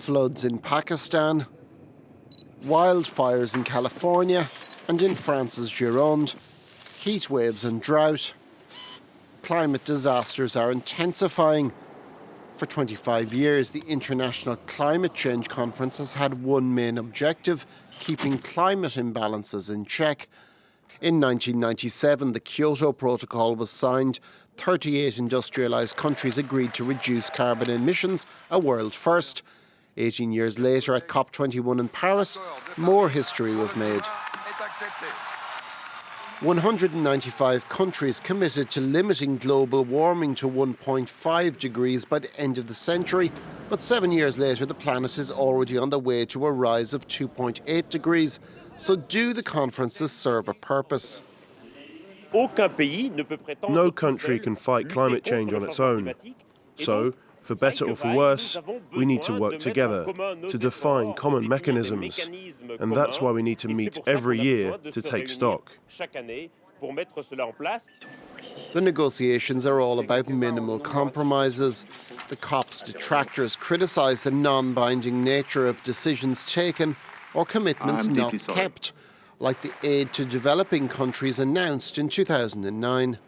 Floods in Pakistan, wildfires in California and in France's Gironde, heat waves and drought. Climate disasters are intensifying. For 25 years, the International Climate Change Conference has had one main objective: keeping climate imbalances in check. In 1997, the Kyoto Protocol was signed. 38 industrialised countries agreed to reduce carbon emissions, a world first. 18 years later, at COP27 in Paris, more history was made. 195 countries committed to limiting global warming to 1.5 degrees by the end of the century, but 7 years later the planet is already on the way to a rise of 2.8 degrees. So do the conferences serve a purpose? No country can fight climate change on its own. So, for better or for worse, we need to work together to define common mechanisms. And that's why we need to meet every year to take stock. The negotiations are all about minimal compromises. The COP's detractors criticise the non-binding nature of decisions taken or commitments not kept, like the aid to developing countries announced in 2009.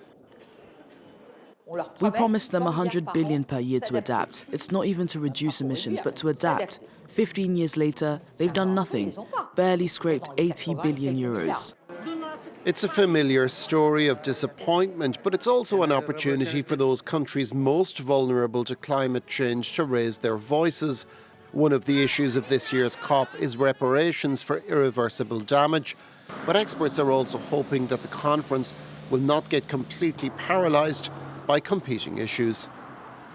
We promised them 100 billion per year to adapt. It's not even to reduce emissions, but to adapt. 15 years later, they've done nothing, barely scraped 80 billion euros. It's a familiar story of disappointment, but it's also an opportunity for those countries most vulnerable to climate change to raise their voices. One of the issues of this year's COP is reparations for irreversible damage, but experts are also hoping that the conference will not get completely paralysed by competing issues.